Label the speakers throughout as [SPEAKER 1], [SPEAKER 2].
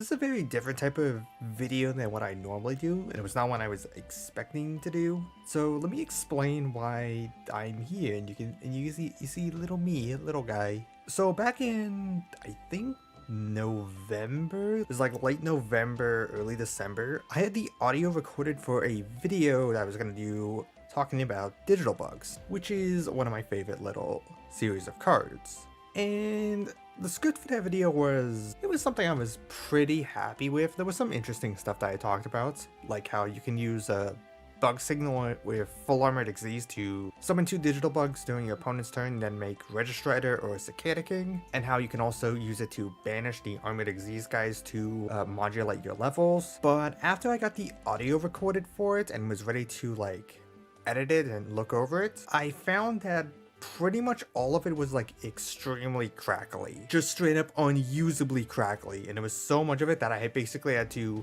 [SPEAKER 1] This is a very different type of video than what I normally do, and it was not one I was expecting to do. So let me explain why I'm here, and you see little me, little guy. So back in I think November, it was like late November, early December, I had the audio recorded for a video that I was gonna do talking about digital bugs, which is one of my favorite little series of cards. And the script for that video was something I was pretty happy with. There was some interesting stuff that I talked about, like how you can use a bug signal with Full Armored Xyz to summon 2 digital bugs during your opponent's turn, then make Registrator or Cicada King, and how you can also use it to banish the Armored Xyz guys to modulate your levels. But after I got the audio recorded for it and was ready to like edit it and look over it, I found that pretty much all of it was like extremely crackly, just straight up unusably crackly, and it was so much of it that I basically had to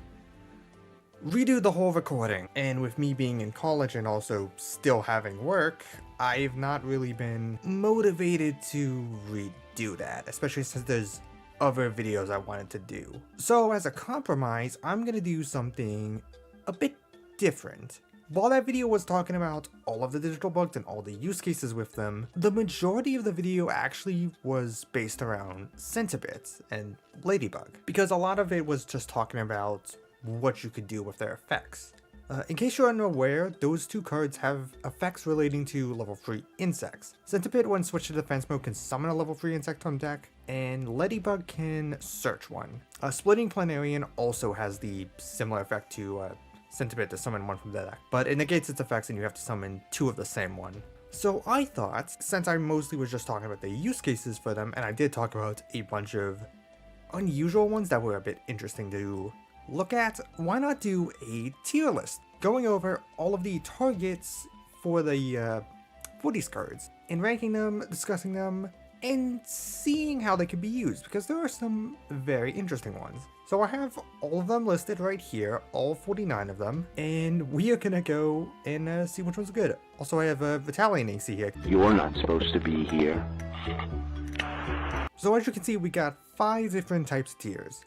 [SPEAKER 1] redo the whole recording. And with me being in college and also still having work, I've not really been motivated to redo that, especially since there's other videos I wanted to do. So as a compromise, I'm gonna do something a bit different. While that video was talking about all of the digital bugs and all the use cases with them, the majority of the video actually was based around Centipede and Ladybug, because a lot of it was just talking about what you could do with their effects. In case you're unaware, those 2 cards have effects relating to level 3 insects. Centipede, when switched to defense mode, can summon a level 3 insect on deck, and Ladybug can search one. Splitting Planarian also has the similar effect to Centipede to summon one from the deck, but it negates its effects and you have to summon 2 of the same one. So I thought, since I mostly was just talking about the use cases for them, and I did talk about a bunch of unusual ones that were a bit interesting to look at, why not do a tier list, going over all of the targets for these cards, and ranking them, discussing them, and seeing how they could be used, because there are some very interesting ones. So I have all of them listed right here, all 49 of them, and we are gonna go and see which one's good. Also, I have Vitalian AC here.
[SPEAKER 2] You're not supposed to be here.
[SPEAKER 1] So as you can see, we got 5 different types of tiers.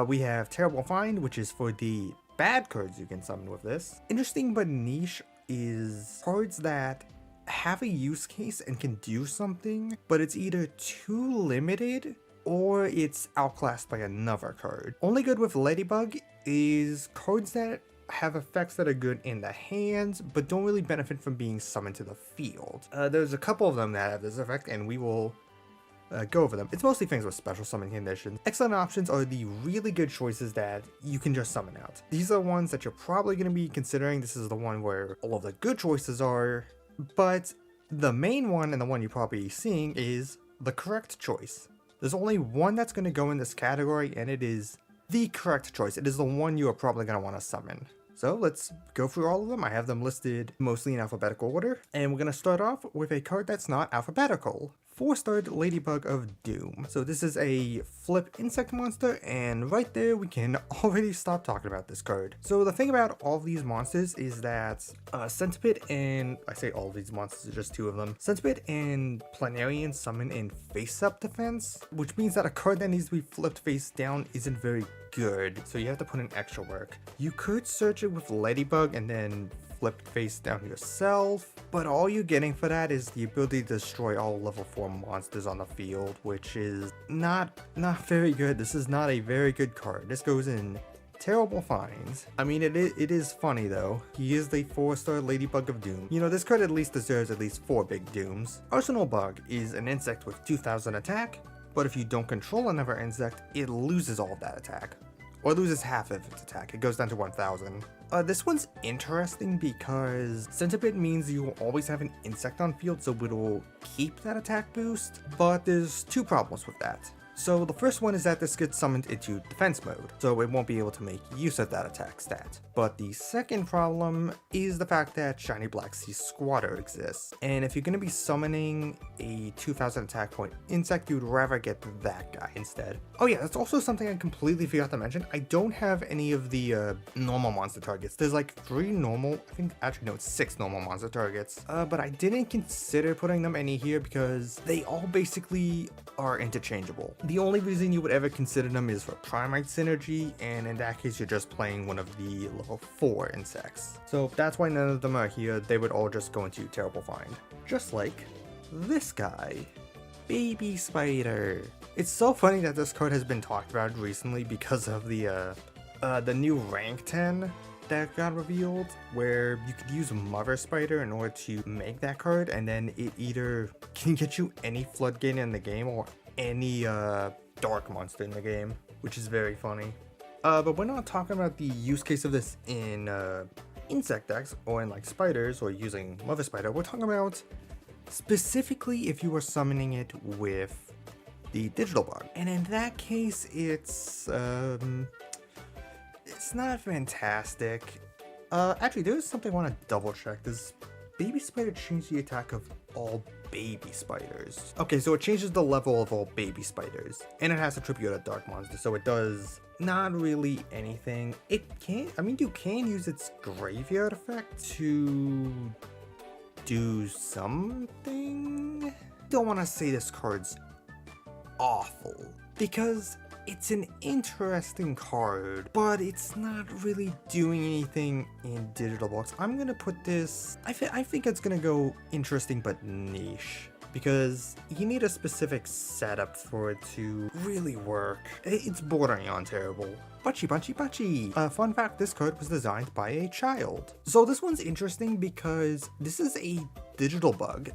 [SPEAKER 1] We have Terrible Find, which is for the bad cards you can summon with this. Interesting but niche is cards that have a use case and can do something, but it's either too limited or it's outclassed by another card. Only good with Ladybug is cards that have effects that are good in the hands, but don't really benefit from being summoned to the field. There's a couple of them that have this effect, and we will go over them. It's mostly things with special summon conditions. Excellent options are the really good choices that you can just summon out. These are the ones that you're probably going to be considering. This is the one where all of the good choices are, but the main one and the one you're probably seeing is the correct choice. There's only one that's going to go in this category, and it is the correct choice. It is the one you are probably going to want to summon. So let's go through all of them. I have them listed mostly in alphabetical order, and we're going to start off with a card that's not alphabetical. 4-starred Ladybug of Doom. So this is a flip insect monster, and right there we can already stop talking about this card. So the thing about all of these monsters is that Centipede, and I say all of these monsters are just 2 of them, Centipede and Planarian summon in face-up defense, which means that a card that needs to be flipped face down isn't very good, so you have to put in extra work. You could search it with Ladybug and then flip face down yourself, but all you're getting for that is the ability to destroy all level 4 monsters on the field, which is not very good. This is not a very good card. This goes in Terrible Finds. I mean, it is funny though. He is the 4-star Ladybug of Doom. You know, this card at least deserves at least 4 big dooms. Arsenal Bug is an insect with 2000 attack, but if you don't control another insect, it loses all of that attack. Or loses half of its attack. It goes down to 1000. This one's interesting because Centipede means you will always have an insect on field, so it'll keep that attack boost, but there's 2 problems with that. So the first one is that this gets summoned into defense mode, so it won't be able to make use of that attack stat. But the second problem is the fact that Shiny Black Sea Squatter exists, and if you're going to be summoning a 2000 attack point insect, you'd rather get that guy instead. Oh yeah, that's also something I completely forgot to mention. I don't have any of the normal monster targets. There's like 3 normal, I think actually no, it's 6 normal monster targets, but I didn't consider putting them any here because they all basically are interchangeable. The only reason you would ever consider them is for Primite synergy, and in that case you're just playing one of the level 4 insects. So that's why none of them are here, they would all just go into Terrible Find. Just like this guy, Baby Spider. It's so funny that this card has been talked about recently because of the new rank 10 that got revealed, where you could use Mother Spider in order to make that card, and then it either can get you any Floodgate in the game or any dark monster in the game, which is very funny. But we're not talking about the use case of this in insect decks or in like spiders or using Mother Spider. We're talking about specifically if you are summoning it with the digital bug, and in that case it's not fantastic. Actually, there's something I want to double check. Does Baby Spider change the attack of all baby spiders? Okay, so it changes the level of all baby spiders, and it has to tribute a dark monster, so it does not really anything. It can, I mean, you can use its graveyard effect to do something. Don't want to say this card's awful, because it's an interesting card, but it's not really doing anything in digital box. I'm gonna put this, I think it's gonna go interesting but niche, because you need a specific setup for it to really work. It's bordering on terrible. Bachi Bachi Bachi! Fun fact, this card was designed by a child. So this one's interesting because this is a digital bug.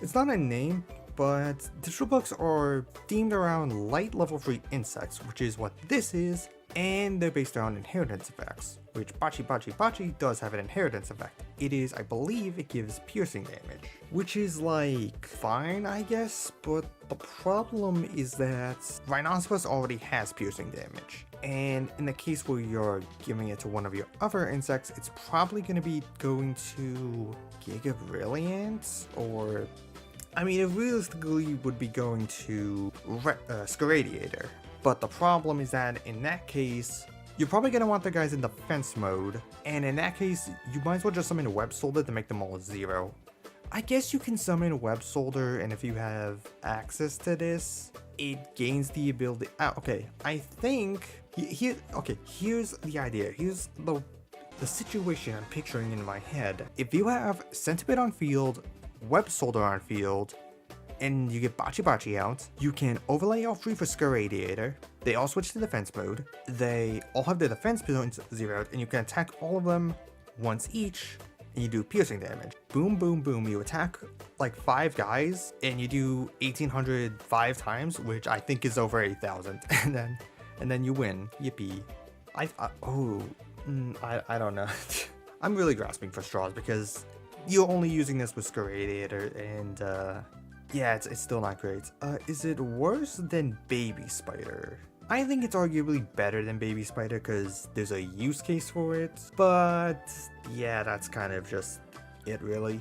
[SPEAKER 1] It's not a name, but digital bugs are themed around light level 3 insects, which is what this is, and they're based around inheritance effects, which Bachi Bachi Bachi does have an inheritance effect. It is, I believe, it gives piercing damage, which is like fine, I guess, but the problem is that Rhinoceros already has piercing damage, and in the case where you're giving it to one of your other insects, it's probably going to be going to Giga Brilliant, or I mean, it realistically would be going to Scaradiator. But the problem is that in that case, you're probably going to want the guys in defense mode. And in that case, you might as well just summon a Web Soldier to make them all 0. I guess you can summon a Web Soldier, and if you have access to this, it gains the ability. Okay, I think here's the idea. Here's the situation I'm picturing in my head. If you have Centipede on field, Web Soldier on field, and you get Bachi Bachi out, you can overlay all 3 for Scaradiator. They all switch to defense mode. They all have their defense points zeroed, and you can attack all of them once each, and you do piercing damage. Boom, boom, boom. You attack like 5 guys, and you do 1800 5 times, which I think is over 8,000, and then you win. Yippee! I don't know. I'm really grasping for straws because you're only using this with Scaradiator, and yeah, it's still not great. Is it worse than Baby Spider? I think it's arguably better than Baby Spider because there's a use case for it, but yeah, that's kind of just it really.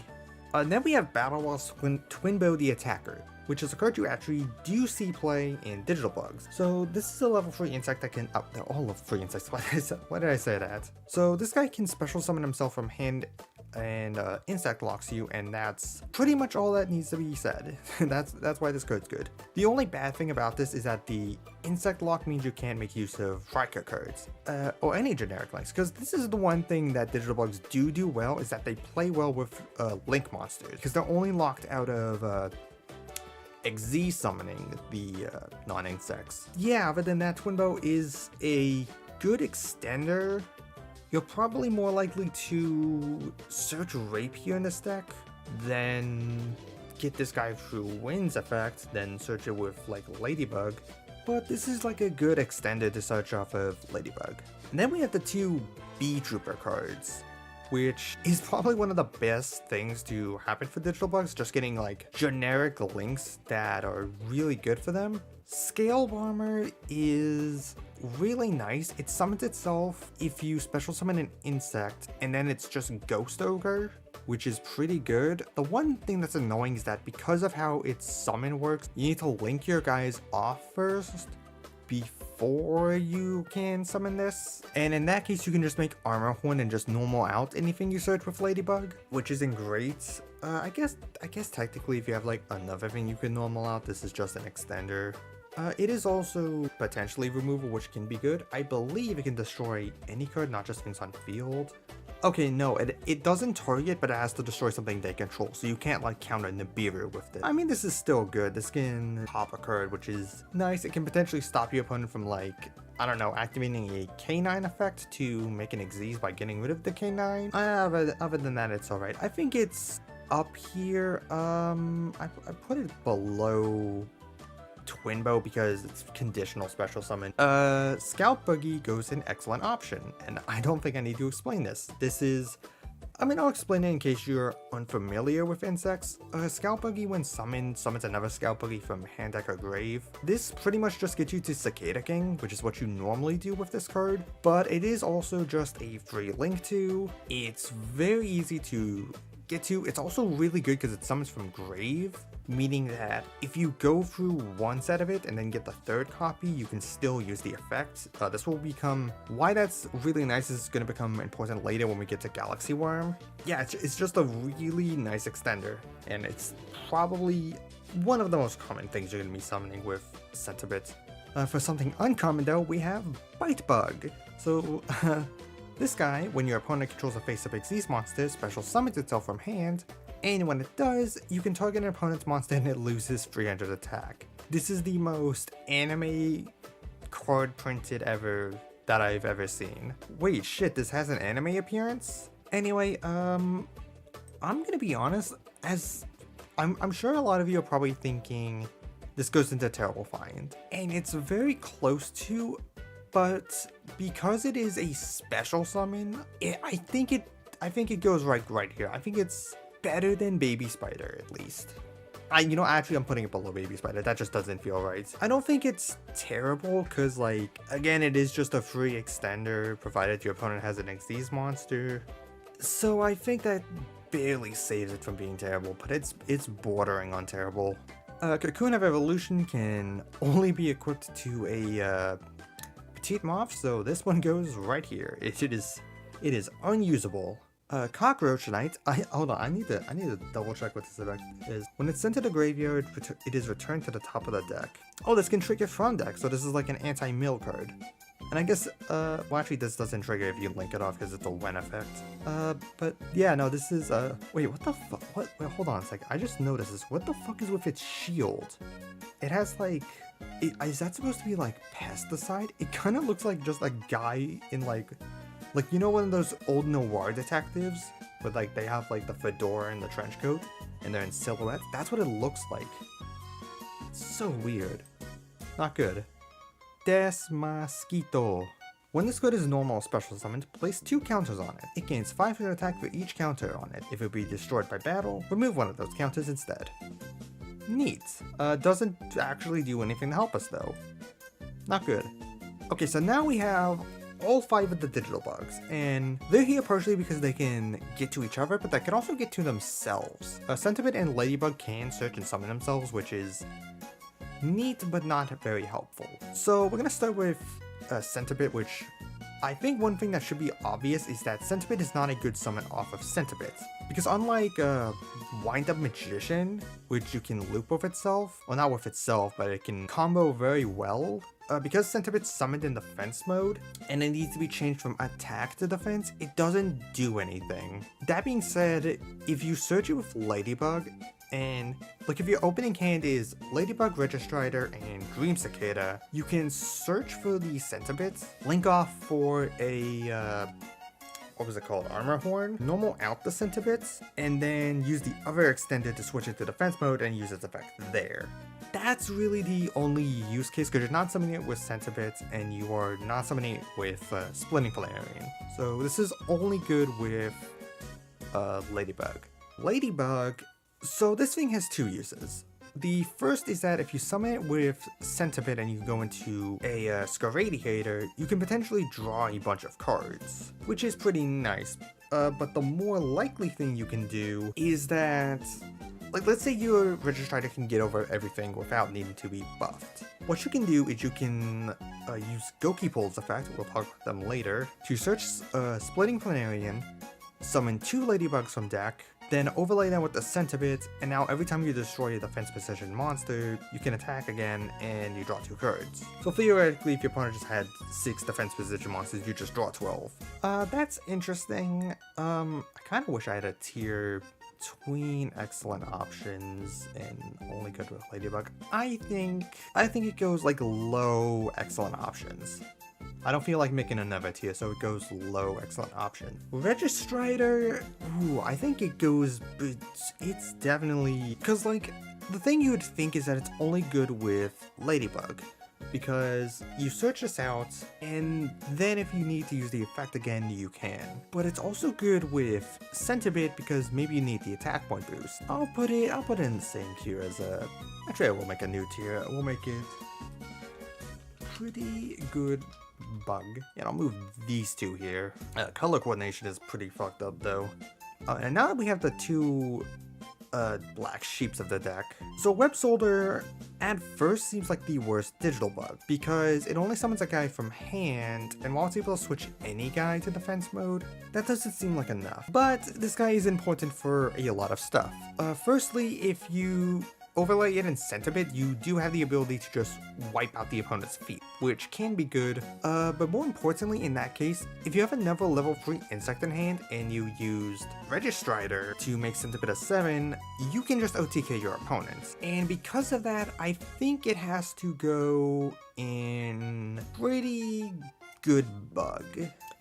[SPEAKER 1] Then we have Battle Waltz Twinbow the Attacker, which is a card you actually do see play in digital bugs. So this is a level 3 insect that can, they're all level 3 insects, why did I say that? So this guy can special summon himself from hand and insect locks you, and that's pretty much all that needs to be said. that's why this card's good. The only bad thing about this is that the insect lock means you can't make use of Rika cards or any generic links, because this is the one thing that digital bugs do well, is that they play well with link monsters, because they're only locked out of XZ summoning the non-insects. Yeah, other than that, Twinbow is a good extender. You're probably more likely to search Rapier in this deck than get this guy through Wind's effect, then search it with like Ladybug. But this is like a good extender to search off of Ladybug. And then we have the 2 Bee Trooper cards, which is probably one of the best things to happen for digital bugs, just getting like generic links that are really good for them. Scale Bomber is really nice. It summons itself if you special summon an insect, and then it's just Ghost Ogre, which is pretty good. The one thing that's annoying is that because of how its summon works, you need to link your guys off first before you can summon this. And in that case, you can just make Armor Horn and just normal out anything you search with Ladybug, which isn't great. I guess technically if you have like another thing you can normal out, this is just an extender. It is also potentially removal, which can be good. I believe it can destroy any card, not just things on field. Okay, no, it doesn't target, but it has to destroy something they control, so you can't like counter Nibiru with it. I mean, this is still good. This can pop a card, which is nice. It can potentially stop your opponent from like, I don't know, activating a K9 effect to make an Xyz by getting rid of the K9. Other than that, it's alright. I think it's up here. I put it below Twinbow because it's conditional special summon. Scout Buggy goes an excellent option, and I don't think I need to explain this. I'll explain it in case you're unfamiliar with insects. Scout Buggy, when summoned, summons another Scout Buggy from hand, deck, or grave. This pretty much just gets you to Cicada King, which is what you normally do with this card, but it is also just a free link to. It's very easy to get to. It's also really good because it summons from grave, meaning that if you go through one set of it and then get the third copy, you can still use the effect. This will become, why that's really nice is going to become important later when we get to Galaxy Worm. Yeah, it's just a really nice extender, and it's probably one of the most common things you're going to be summoning with Centibit. For something uncommon though, we have Bite Bug. So this guy, when your opponent controls a face-up Xyz monster, special summons itself from hand, and when it does, you can target an opponent's monster and it loses 300 attack. This is the most anime card printed ever that I've ever seen. Wait, shit, this has an anime appearance? Anyway, I'm gonna be honest, as I'm sure a lot of you are probably thinking this goes into Terrible Find, and it's very close to, but because it is a special summon, I think it goes right here. I think it's better than Baby Spider, at least. Actually, I'm putting it below Baby Spider. That just doesn't feel right. I don't think it's terrible, because, like, again, it is just a free extender, provided your opponent has an Xyz monster. So I think that barely saves it from being terrible, but it's bordering on terrible. Cocoon of Evolution can only be equipped to a Petite Moth, so this one goes right here. It is unusable. Cockroach Knight. Hold on. I need to double check what this effect is. When it's sent to the graveyard, it is returned to the top of the deck. Oh, this can trigger from deck, so this is like an anti-mill card. And I guess, well, actually, this doesn't trigger if you link it off because it's a when effect. But yeah, no, this is wait, what the fuck? What? Wait, hold on a sec. I just noticed this. What the fuck is with its shield? It has like. Is that supposed to be like pesticide? It kind of looks like just a guy in like one of those old noir detectives where like they have like the fedora and the trench coat and they're in silhouette. That's what it looks like. It's so weird. Not good. Desmasquito. When this card is normal or special summoned, place 2 counters on it. It gains 500 attack for each counter on it. If it be destroyed by battle, remove one of those counters instead. Neat. Doesn't actually do anything to help us though. Not good. Okay, so now we have all 5 of the digital bugs, and they're here partially because they can get to each other, but they can also get to themselves. Centipede and Ladybug can search and summon themselves, which is neat but not very helpful. So we're gonna start with Centipede, which I think one thing that should be obvious is that Centipede is not a good summon off of Centipede, because unlike Wind Up Magician, which you can loop with itself, well, not with itself, but it can combo very well. Because Centipede's summoned in defense mode, and it needs to be changed from attack to defense, it doesn't do anything. That being said, if you search it with Ladybug, and like if your opening hand is Ladybug, Registrider, and Dream Cicada, you can search for the Centipedes, link off for a what was it called? Armor Horn. Normal out the Centipedes, and then use the other extended to switch it to defense mode and use its effect there. That's really the only use case, because you're not summoning it with Centipedes and you are not summoning it with Splitting Planarian. So this is only good with Ladybug. Ladybug, so this thing has 2 uses. The first is that if you summon it with Centipede and you go into a Scaradiator, you can potentially draw a bunch of cards, which is pretty nice. But the more likely thing you can do is that, like, let's say your Registrider can get over everything without needing to be buffed. What you can do is you can use Goki Pole's effect, we'll talk about them later, to search Splitting Planarian, summon 2 Ladybugs from deck, then overlay them with the Centibit, and now every time you destroy a defense position monster, you can attack again and you draw 2 cards. So theoretically, if your opponent just had 6 defense position monsters, you just draw 12. That's interesting. I kind of wish I had a tier between excellent options and only good with Ladybug. I think it goes like low excellent options. I don't feel like making another tier, so it goes low excellent option. Registrator, ooh, I think it goes, but it's definitely, because like the thing you would think is that it's only good with Ladybug, because you search this out and then if you need to use the effect again, you can. But it's also good with Centibit because maybe you need the attack point boost. I'll put it in the same tier as actually I will make a new tier. We'll make it pretty good bug. And I'll move these 2 here. Color coordination is pretty fucked up though. And now that we have the 2 black sheeps of the deck. So Web Soldier at first seems like the worst digital bug because it only summons a guy from hand, and while it's able to switch any guy to defense mode, that doesn't seem like enough. But this guy is important for a lot of stuff. Firstly, if you overlay it in Centibit, you do have the ability to just wipe out the opponent's feet, which can be good, but more importantly in that case, if you have another level 3 insect in hand and you used Registrator to make Centibit a 7, you can just OTK your opponents. And because of that, I think it has to go in pretty good bug.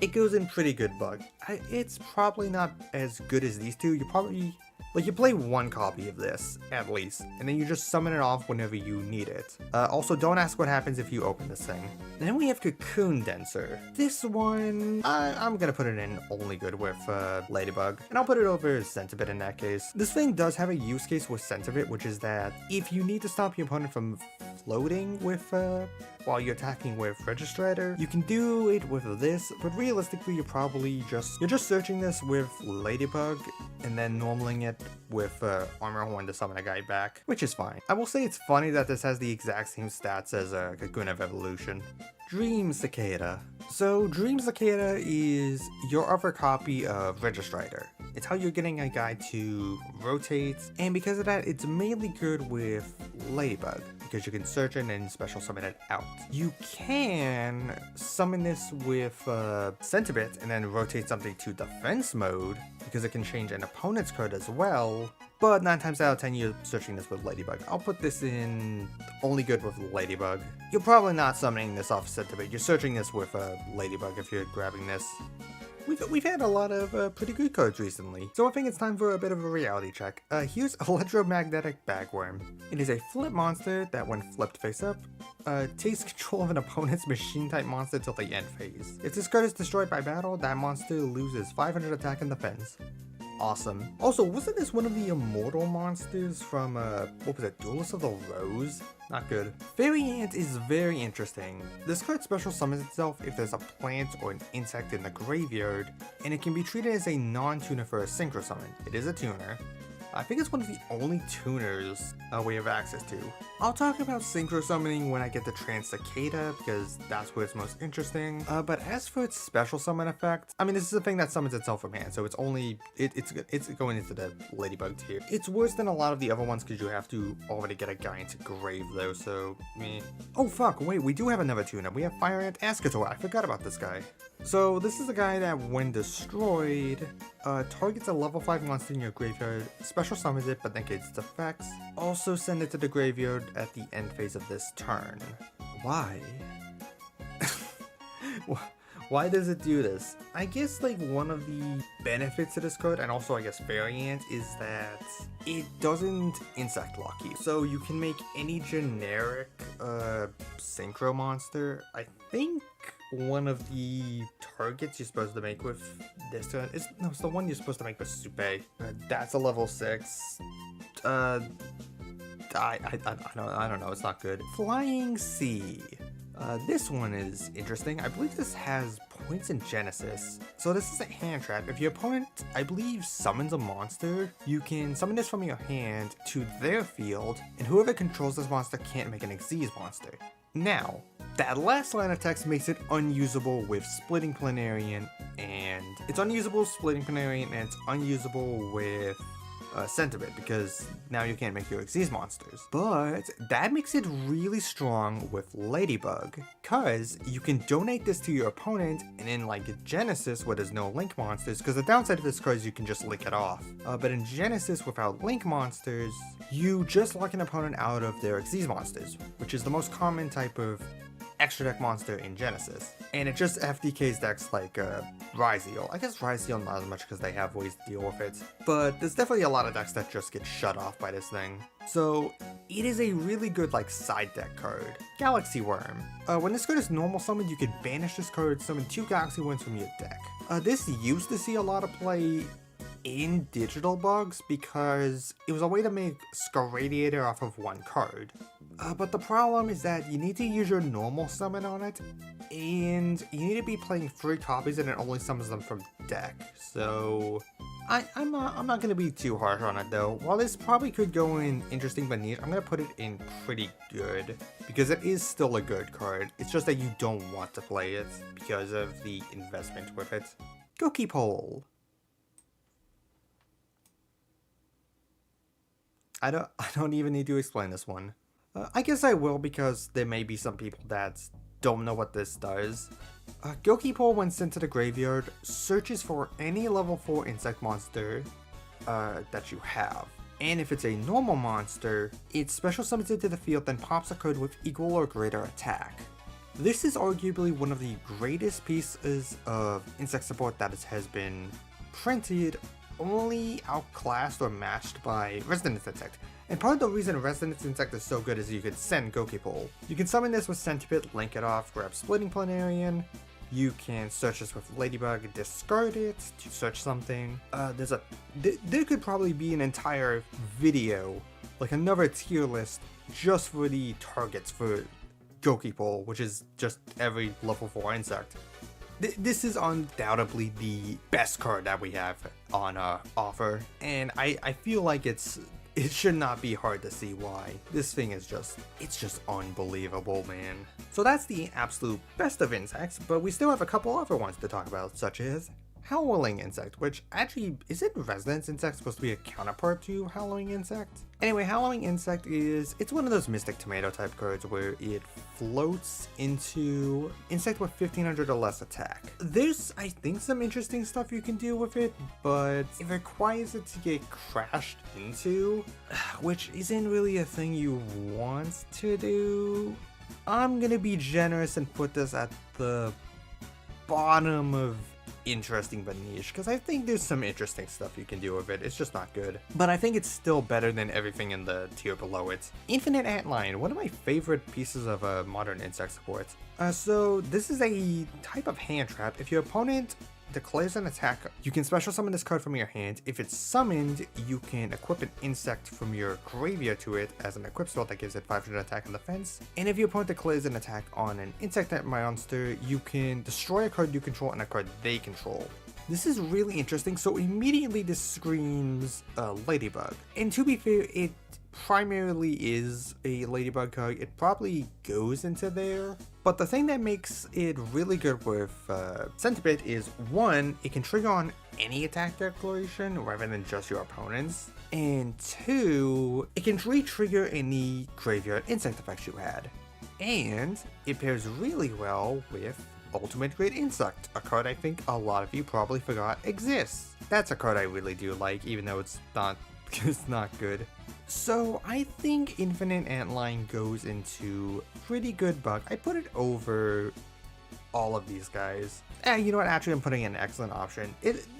[SPEAKER 1] It goes in pretty good bug. It's probably not as good as these 2. You probably you play 1 copy of this, at least, and then you just summon it off whenever you need it. Also, don't ask what happens if you open this thing. Then we have Cocoon Denser. This one, I'm gonna put it in only good with Ladybug, and I'll put it over Centibit in that case. This thing does have a use case with Centibit, which is that if you need to stop your opponent from floating with, while you're attacking with Registrator, you can do it with this, but realistically, you're just searching this with Ladybug, and then normaling it with Armor Horn to summon a guy back, which is fine. I will say it's funny that this has the exact same stats as Cocoon of Evolution. Dream Cicada. So Dream Cicada is your other copy of Registrator. It's how you're getting a guy to rotate, and because of that, it's mainly good with Ladybug, because you can search it and special summon it out. You can summon this with Centibit and then rotate something to defense mode, because it can change an opponent's card as well, but 9 times out of 10 you're searching this with Ladybug. I'll put this in only good with Ladybug. You're probably not summoning this off Centibit, you're searching this with Ladybug if you're grabbing this. We've had a lot of pretty good cards recently, so I think it's time for a bit of a reality check. Here's Electromagnetic Bagworm. It is a flip monster that, when flipped face up, takes control of an opponent's machine-type monster till the end phase. If this card is destroyed by battle, that monster loses 500 attack and defense. Awesome. Also, wasn't this one of the immortal monsters from, what was it, Duelist of the Rose? Not good. Fairy Ant is very interesting. This card special summons itself if there's a plant or an insect in the graveyard, and it can be treated as a non-tuner for a synchro summon. It is a tuner. I think it's one of the only tuners we have access to. I'll talk about synchro summoning when I get to Trans Cicada, because that's where it's most interesting. But as for its special summon effect, I mean, this is a thing that summons itself from hand, so it's only, it's going into the Ladybug tier. It's worse than a lot of the other ones because you have to already get a guy into grave though, so meh. Oh fuck, wait, we do have another tuner. We have Fire Ant Ascator. I forgot about this guy. So this is a guy that, when destroyed, targets a level 5 monster in your graveyard, special summons it, but negates its effects. Also send it to the graveyard at the end phase of this turn. Why? Why does it do this? I guess like one of the benefits of this card, and also I guess Fairy Ant, is that it doesn't insect lock you. So you can make any generic synchro monster. I think one of the targets you're supposed to make with this turn is, no, it's the one you're supposed to make with Supe. That's a level 6. I don't know, it's not good. Flying Sea. This one is interesting. I believe this has points in Genesis. So this is a hand trap. If your opponent, I believe, summons a monster, you can summon this from your hand to their field, and whoever controls this monster can't make an Xyz monster. Now, that last line of text makes it unusable with Splitting Planarian, and it's unusable with Splitting Planarian, and it's unusable with Centibit, because now you can't make your Xyz monsters. But that makes it really strong with Ladybug, cause you can donate this to your opponent, and in like Genesis where there's no Link monsters, because the downside of this card is you can just lick it off. But in Genesis without Link monsters, you just lock an opponent out of their Xyz monsters, which is the most common type of extra deck monster in Genesis. And it just FDKs decks like Ryzeal. I guess Ryzeal not as much because they have ways to deal with it, but there's definitely a lot of decks that just get shut off by this thing. So it is a really good like side deck card. Galaxy Worm. When this card is normal summoned, you can banish this card, summon 2 Galaxy Worms from your deck. This used to see a lot of play in Digital Bugs because it was a way to make Scaradiator off of 1 card. But the problem is that you need to use your normal summon on it, and you need to be playing 3 copies and it only summons them from deck. So I'm not gonna be too harsh on it though. While this probably could go in interesting but niche, I'm gonna put it in pretty good because it is still a good card. It's just that you don't want to play it because of the investment with it. Gokipole. I don't even need to explain this one. I guess I will because there may be some people that don't know what this does. Gokipole, when sent to the graveyard, searches for any level 4 insect monster that you have. And if it's a normal monster, it special summons it to the field, then pops a card with equal or greater attack. This is arguably one of the greatest pieces of insect support that has been printed, only outclassed or matched by Resonance Insect. And part of the reason Resonance Insect is so good is you can send Gokipole. You can summon this with Centipede, link it off, grab Splitting Planarian. You can search this with Ladybug, discard it to search something. There could probably be an entire video, like another tier list, just for the targets for Gokipole, which is just every level 4 insect. This is undoubtedly the best card that we have on offer, and I feel like it should not be hard to see why. This thing is it's just unbelievable, man. So that's the absolute best of insects, but we still have a couple other ones to talk about, such as Howling Insect, which actually, isn't Resonance Insect supposed to be a counterpart to Howling Insect? Anyway, Howling Insect it's one of those Mystic Tomato type cards where it floats into insect with 1500 or less attack. There's, I think, some interesting stuff you can do with it, but it requires it to get crashed into, which isn't really a thing you want to do. I'm gonna be generous and put this at the bottom of interesting but niche, because I think there's some interesting stuff you can do with it. It's just not good, but I think it's still better than everything in the tier below it. Infinite Antlion, one of my favorite pieces of modern insect support. So this is a type of hand trap. If your opponent declares an attack, you can special summon this card from your hand. If it's summoned, you can equip an insect from your graveyard to it as an equip spell that gives it 500 attack and defense. And if your opponent declares an attack on an insect monster, you can destroy a card you control and a card they control. This is really interesting. So immediately this screams Ladybug. And to be fair, it primarily is a Ladybug card. It probably goes into there. But the thing that makes it really good with Centipede is, 1, it can trigger on any attack declaration rather than just your opponent's. And 2, it can re-trigger any graveyard insect effects you had. And it pairs really well with Ultimate Great Insect, a card I think a lot of you probably forgot exists. That's a card I really do like, even though it's not good. So I think Infinite Antlion goes into pretty good bug. I put it over all of these guys. You know what? Actually, I'm putting in an excellent option.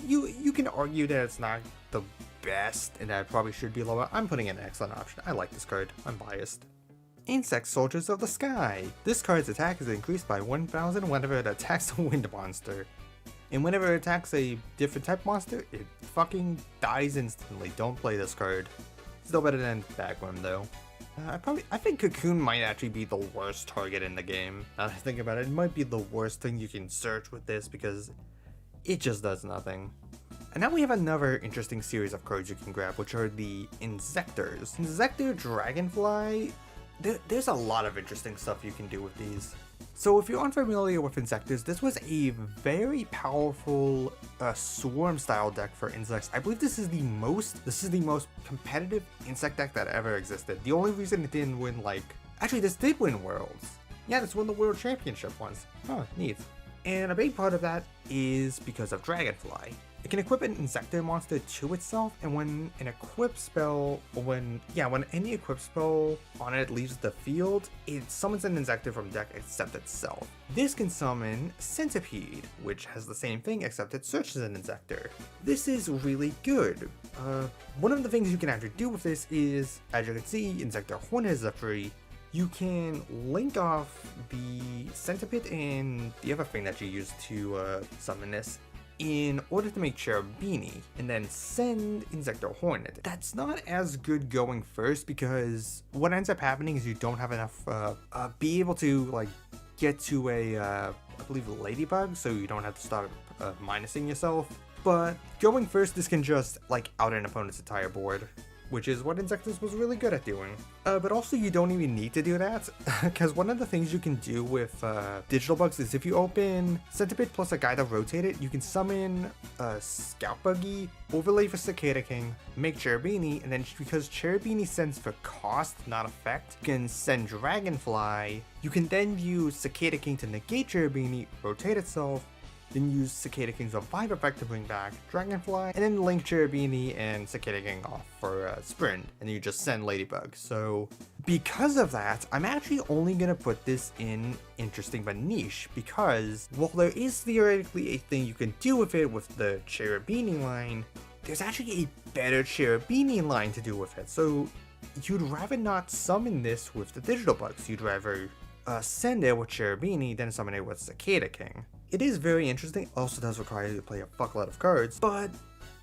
[SPEAKER 1] You can argue that it's not the best and that it probably should be lower. I'm putting in an excellent option. I like this card. I'm biased. Insect Soldiers of the Sky. This card's attack is increased by 1000 whenever it attacks a wind monster. And whenever it attacks a different type monster, it fucking dies instantly. Don't play this card. Still better than Bagworm though. I think Cocoon might actually be the worst target in the game. Now that I think about it, it might be the worst thing you can search with this because it just does nothing. And now we have another interesting series of cards you can grab, which are the Insectors. Insector Dragonfly, there's a lot of interesting stuff you can do with these. So if you're unfamiliar with Insectors, this was a very powerful swarm style deck for insects. I believe this is the most competitive insect deck that ever existed. The only reason it didn't win, actually this did win Worlds. Yeah, this won the World Championship once. Oh, neat. And a big part of that is because of Dragonfly. It can equip an Insector monster to itself, and when an equip spell, when any equip spell on it leaves the field, it summons an Insector from deck except itself. This can summon Centipede, which has the same thing except it searches an Insector. This is really good. One of the things you can actually do with this is, as you can see, Insector Hornet is a free. You can link off the Centipede and the other thing that you use to summon this in order to make Cherubini, and then send Insector Hornet. That's not as good going first, because what ends up happening is you don't have enough, be able to, get to a, I believe, Ladybug, so you don't have to start minusing yourself. But going first, this can just, out an opponent's entire board, which is what Insectors was really good at doing. But also you don't even need to do that, because one of the things you can do with Digital Bugs is if you open Centipede plus a guy to rotate it, you can summon Scout Buggy, overlay for Cicada King, make Cherubini, and then because Cherubini sends for cost, not effect, you can send Dragonfly. You can then use Cicada King to negate Cherubini, rotate itself, then use Cicada King's Revive effect to bring back Dragonfly, and then link Cherubini and Cicada King off for Sprint, and then you just send Ladybug. So because of that, I'm actually only going to put this in interesting but niche, because while there is theoretically a thing you can do with it with the Cherubini line, there's actually a better Cherubini line to do with it. So you'd rather not summon this with the Digital Bugs, you'd rather send it with Cherubini, then summon it with Cicada King. It is very interesting, also does require you to play a fuckload of cards, but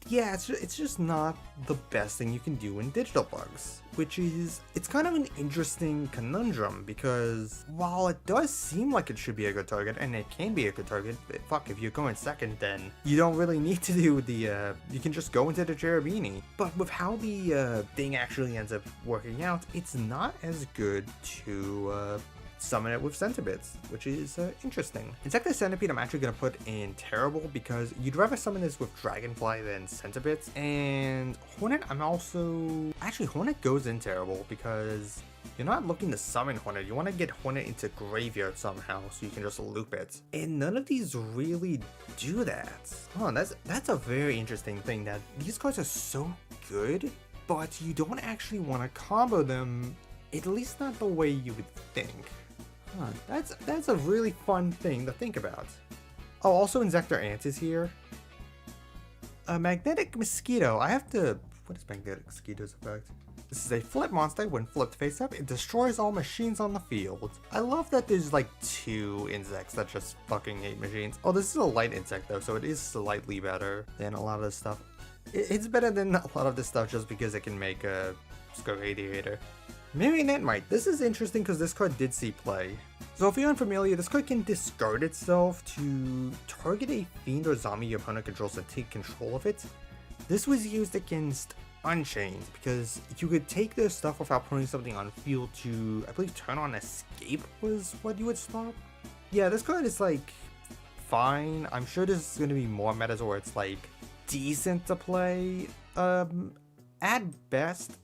[SPEAKER 1] yeah, it's just not the best thing you can do in Digital Bugs, which is, it's kind of an interesting conundrum, because while it does seem like it should be a good target, and it can be a good target, fuck, if you're going second, then you don't really need to do the, you can just go into the Cherubini. But with how the thing actually ends up working out, it's not as good to summon it with Centipedes, which is interesting. Insector Centipede I'm actually going to put in Terrible, because you'd rather summon this with Dragonfly than Centipedes, and Hornet I'm also... Actually, Hornet goes in Terrible, because you're not looking to summon Hornet, you want to get Hornet into Graveyard somehow, so you can just loop it. And none of these really do that. Oh, that's a very interesting thing, that these cards are so good, but you don't actually want to combo them, at least not the way you would think. Huh, that's a really fun thing to think about. Oh, also Insector Ant is here. Magnetic Mosquito. I have to... What is Magnetic Mosquito's effect? This is a flip monster. When flipped face up, it destroys all machines on the field. I love that there's two insects that just fucking hate machines. Oh, this is a light insect though, so it is slightly better than a lot of this stuff. It's better than a lot of this stuff just because it can make a Radiator. Marionette Mite. This is interesting because this card did see play. So if you're unfamiliar, this card can discard itself to target a fiend or zombie your opponent controls and take control of it. This was used against Unchained because you could take their stuff without putting something on field to, I believe, turn on Escape was what you would stop. Yeah, this card is fine. I'm sure there's going to be more metas where it's decent to play. At best,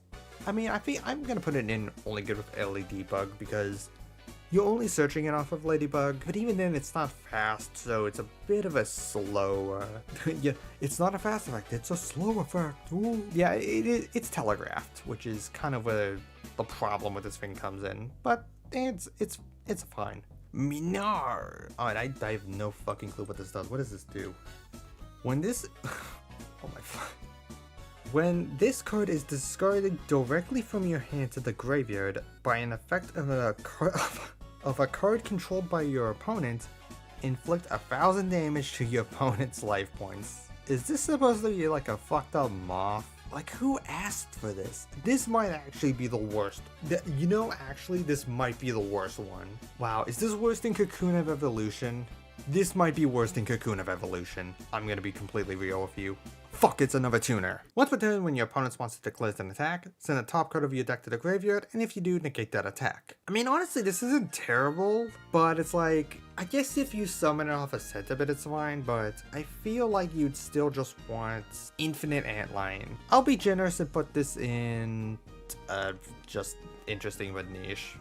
[SPEAKER 1] I mean, I think I'm gonna put it in only good with LED Bug because you're only searching it off of Ladybug, but even then it's not fast, so it's a bit of a slow, yeah, it's not a fast effect, it's a slow effect. Ooh. Yeah, it's telegraphed, which is kind of where the problem with this thing comes in, but it's fine. Minar! Alright, I have no fucking clue what this does. What does this do? When this... oh my fuck. When this card is discarded directly from your hand to the graveyard by an effect of a card controlled by your opponent, inflict 1,000 damage to your opponent's life points. Is this supposed to be a fucked up moth? Who asked for this? This might actually be the worst. Actually, this might be the worst one. Wow, is this worse than Cocoon of Evolution? This might be worse than Cocoon of Evolution. I'm gonna be completely real with you. Fuck, it's another tuner. Once per turn, when your opponent's monster declares an attack, send a top card of your deck to the graveyard, and if you do, negate that attack. I mean, honestly, this isn't terrible, but it's like, I guess if you summon it off a Centipede, it's fine, but I feel like you'd still just want Infinite Antlion. I'll be generous and put this in, just interesting but niche.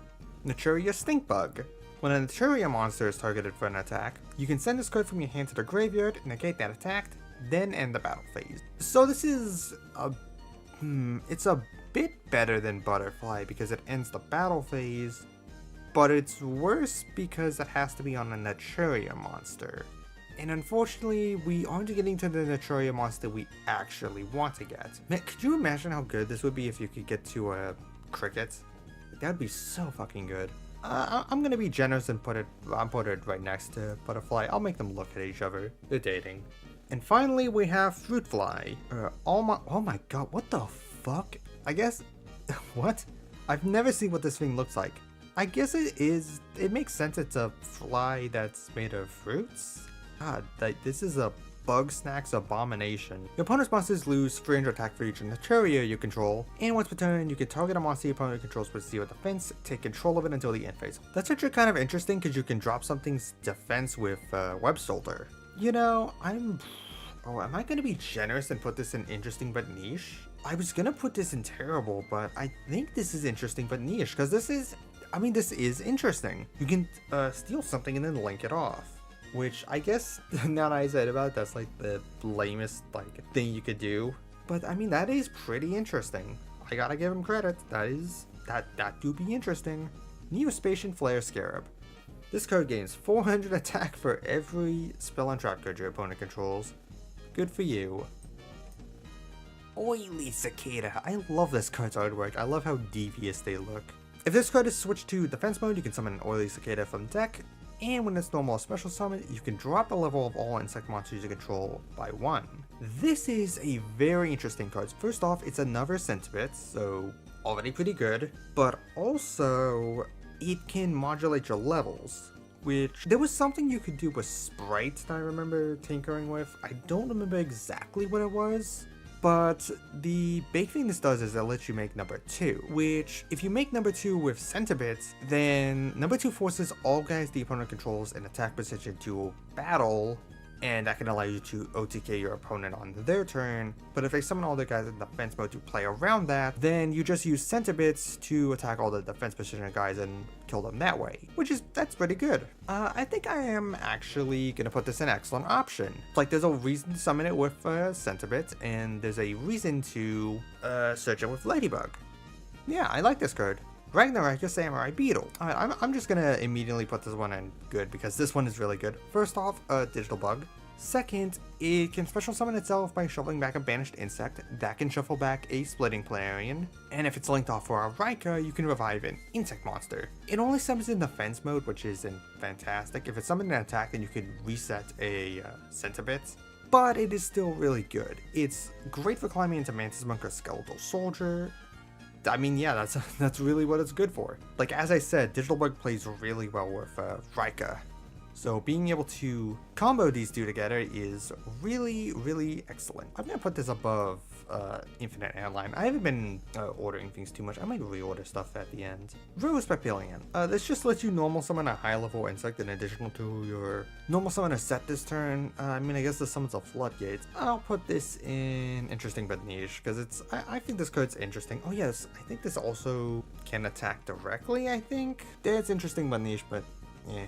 [SPEAKER 1] Naturia Stinkbug. When a Naturia monster is targeted for an attack, you can send this card from your hand to the graveyard, negate that attack, then end the battle phase. So this is it's a bit better than Butterfly because it ends the battle phase, but it's worse because it has to be on a Naturia monster. And unfortunately, we aren't getting to the Naturia monster we actually want to get. Man, could you imagine how good this would be if you could get to a Cricket? That would be so fucking good. I'm gonna be generous and I'll put it right next to Butterfly. I'll make them look at each other. They're dating. And finally, we have Fruit Fly. Oh my god, what the fuck? I guess, what? I've never seen what this thing looks like. I guess it makes sense it's a fly that's made of fruits? God, this is a bug snacks abomination. Your opponent's monsters lose 300 attack for each Naturia you control, and once per turn, you can target a monster your opponent controls with 0 defense, take control of it until the end phase. That's actually kind of interesting because you can drop something's defense with Web Soldier. You know, am I gonna be generous and put this in interesting but niche? I was gonna put this in terrible, but I think this is interesting but niche, because this is interesting. You can steal something and then link it off. Which I guess, now that I said about it, that's like the lamest thing you could do. But I mean, that is pretty interesting. I gotta give him credit. That do be interesting. Neospatian Flare Scarab. This card gains 400 attack for every spell and trap card your opponent controls. Good for you. Oily Cicada. I love this card's artwork. I love how devious they look. If this card is switched to defense mode, you can summon an Oily Cicada from the deck. And when it's normal or special summon, you can drop the level of all insect monsters you control by 1. This is a very interesting card. First off, it's another Centipede, so already pretty good. But also, it can modulate your levels, which there was something you could do with Sprite that I remember tinkering with. I don't remember exactly what it was, but the big thing this does is it lets you make number 2, which if you make number 2 with Centipedes, then number 2 forces all guys the opponent controls in attack position to battle, and that can allow you to OTK your opponent on their turn. But if they summon all the guys in defense mode to play around that, then you just use Centipedes to attack all the defense position guys and kill them that way, that's pretty good. I think I am actually gonna put this in excellent option. Like, there's a reason to summon it with Centipede, and there's a reason to search it with Ladybug. Yeah, I like this card. Ragnarok, your Samurai Beetle. Alright, I'm just gonna immediately put this one in good because this one is really good. First off, Digital Bug. Second, it can special summon itself by shuffling back a banished insect that can shuffle back a Splitting Plarian. And if it's linked off for a Rika, you can revive an insect monster. It only summons in defense mode, which isn't fantastic. If it's summoned in attack, then you can reset a Centipede. But it is still really good. It's great for climbing into Mantis Monk or Skeletal Soldier. I mean, yeah, that's really what it's good for. Like, as I said, Digital Bug plays really well with Rika. So being able to combo these two together is really, really excellent. I'm gonna put this above Infinite Antlion. I haven't been ordering things too much. I might reorder stuff at the end. Rose Papillion. This just lets you normal summon a high level insect in addition to your normal summoner set this turn. I mean, I guess this summons a Floodgate. I'll put this in interesting but niche because I think this card's interesting. Oh yes, I think this also can attack directly, I think. That's interesting but niche, but yeah.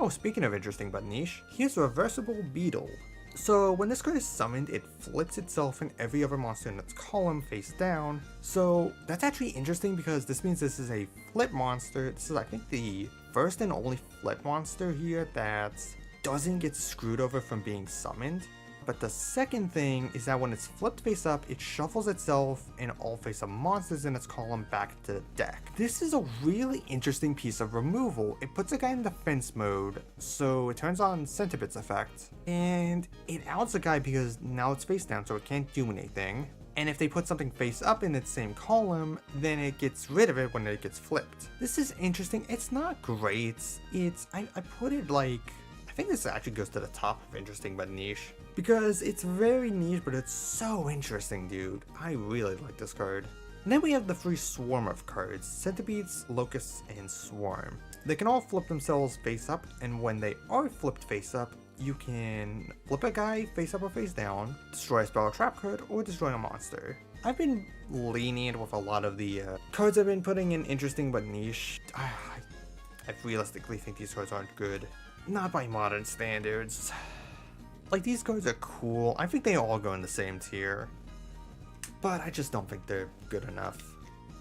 [SPEAKER 1] Oh, speaking of interesting but niche, here's Reversible Beetle. So when this card is summoned, it flips itself and every other monster in its column face down. So that's actually interesting because this means this is a flip monster. This is, I think, the first and only flip monster here that doesn't get screwed over from being summoned. But the second thing is that when it's flipped face up, it shuffles itself and all face up monsters in its column back to the deck. This is a really interesting piece of removal. It puts a guy in defense mode, so it turns on Centipede's effect, and it outs a guy because now it's face down, so it can't do anything. And if they put something face up in its same column, then it gets rid of it when it gets flipped. This is interesting. It's not great. I put it like, I think this actually goes to the top of interesting but niche. Because it's very niche, but it's so interesting, dude. I really like this card. And then we have the free swarm of cards, Centipedes, Locusts, and Swarm. They can all flip themselves face up, and when they are flipped face up, you can flip a guy face up or face down, destroy a spell or trap card, or destroy a monster. I've been lenient with a lot of the cards I've been putting in interesting but niche. I realistically think these cards aren't good. Not by modern standards. Like, these cards are cool. I think they all go in the same tier. But I just don't think they're good enough.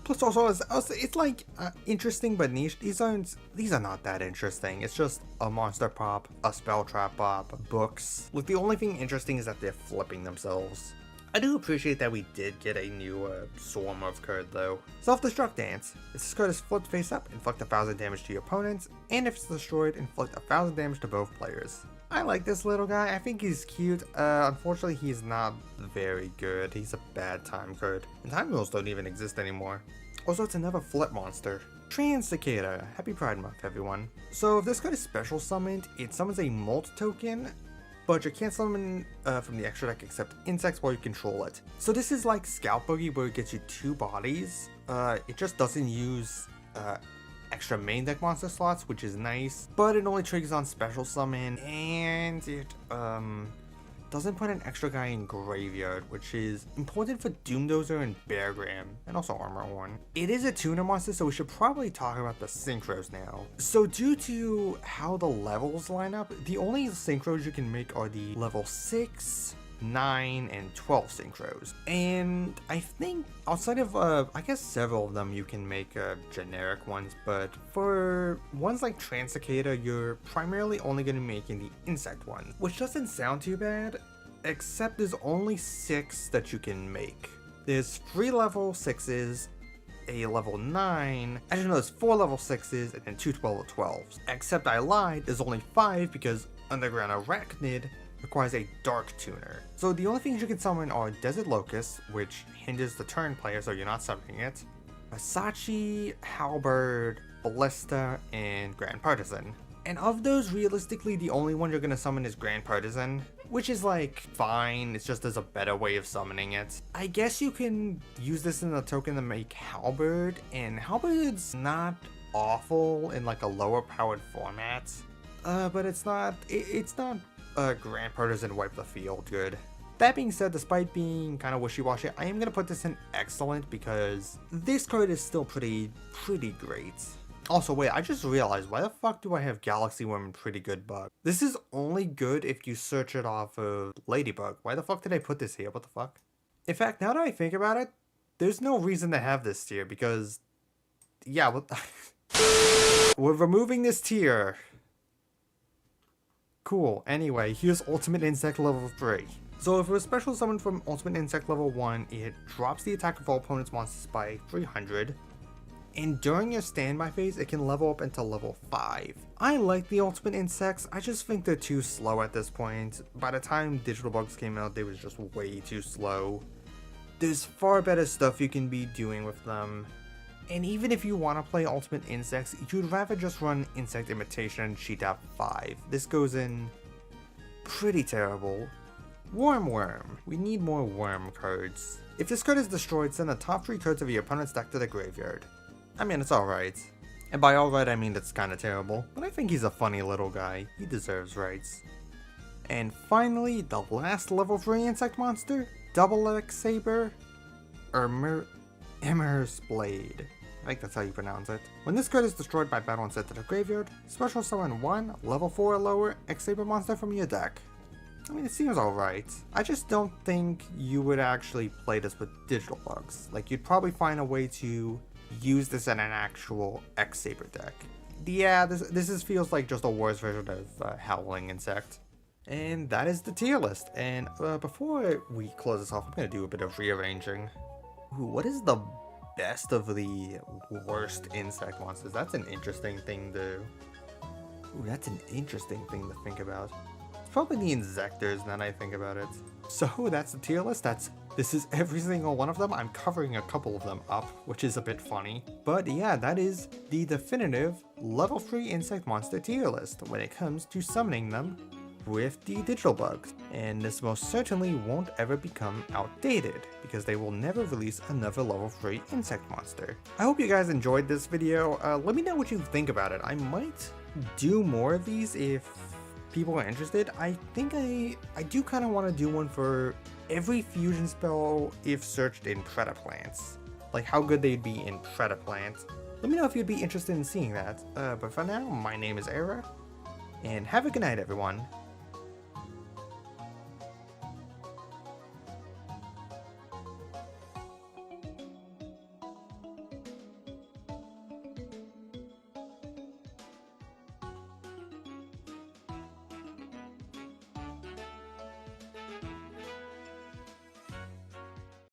[SPEAKER 1] Plus also, it's like interesting but niche. These are not that interesting. It's just a monster pop, a spell trap pop, books. Look, the only thing interesting is that they're flipping themselves. I do appreciate that we did get a new swarm of card though. Self-destruct dance. If this card is flipped face up, inflict 1,000 damage to your opponents, and if it's destroyed, inflict 1,000 damage to both players. I like this little guy. I think he's cute. Unfortunately, he's not very good. He's a bad time card. And time rules don't even exist anymore. Also, it's another flip monster. Transcicada. Happy Pride Month, everyone. So if this card is special summoned, it summons a Molt token, but you can't summon from the extra deck except insects while you control it. So this is like Scalp Boogie, where it gets you 2 bodies. It just doesn't use extra main deck monster slots, which is nice, but it only triggers on special summon, and it doesn't put an extra guy in graveyard, which is important for Doomdozer and Beargram, and also Armor Horn. It is a tuner monster, so we should probably talk about the synchros now. So due to how the levels line up, the only synchros you can make are the level 6, 9, and 12 synchros. And I think outside of, I guess several of them you can make generic ones, but for ones like Transcicada, you're primarily only going to be making the insect ones, which doesn't sound too bad, except there's only 6 that you can make. There's 3 level 6s, a level 9, actually no, there's 4 level 6s, and then 2 level 12s. Except I lied, there's only 5 because Underground Arachnid requires a dark tuner. So the only things you can summon are Desert Locust, which hinders the turn player so you're not summoning it, Masachi, Halberd, Ballista, and Grand Partisan. And of those, realistically, the only one you're gonna summon is Grand Partisan, which is like fine, it's just there's a better way of summoning it. I guess you can use this in a token to make Halberd, and Halberd's not awful in like a lower powered format, but it's not Grand Partisan wipe the field good. That being said, despite being kind of wishy-washy, I am going to put this in excellent because this card is still pretty great. Also, wait, I just realized, why the fuck do I have Galaxy Worm and Pretty Good Bug? This is only good if you search it off of Ladybug. Why the fuck did I put this here? What the fuck? In fact, now that I think about it, there's no reason to have this tier because, yeah, we're removing this tier. Cool. Anyway, here's Ultimate Insect level 3. So if it was special summoned from Ultimate Insect level 1, it drops the attack of all opponents' monsters by 300. And during your standby phase, it can level up until level 5. I like the Ultimate Insects, I just think they're too slow at this point. By the time Digital Bugs came out, they was just way too slow. There's far better stuff you can be doing with them. And even if you want to play Ultimate Insects, you'd rather just run Insect Imitation and Cheat out 5. This goes in pretty terrible. Worm. We need more worm cards. If this card is destroyed, send the top 3 cards of your opponent's deck to the graveyard. I mean, it's alright. And by alright, I mean it's kinda terrible. But I think he's a funny little guy. He deserves rights. And finally, the last level 3 insect monster, Double X Saber, Emmer's Blade. I think that's how you pronounce it. When this card is destroyed by battle and sent to the graveyard, special summon 1 level 4 or lower X-Saber monster from your deck. I mean, it seems alright. I just don't think you would actually play this with Digital Bugs. Like, you'd probably find a way to use this in an actual X-Saber deck. Yeah, this feels like just a worse version of Howling Insect. And that is the tier list. And before we close this off, I'm going to do a bit of rearranging. Ooh, what is the best of the worst insect monsters? That's an interesting thing to... Ooh, that's an interesting thing to think about. It's probably the Insectors now that I think about it. So that's the tier list. This is every single one of them. I'm covering a couple of them up, which is a bit funny. But yeah, that is the definitive level 3 insect monster tier list when it comes to summoning them with the digital bugs, and this most certainly won't ever become outdated because they will never release another level 3 insect monster. I hope you guys enjoyed this video. Let me know what you think about it. I might do more of these if people are interested. I think I do kind of want to do one for every fusion spell if searched in Predaplants, like how good they'd be in Predaplants. Let me know if you'd be interested in seeing that. But for now, my name is Era, and have a good night, everyone.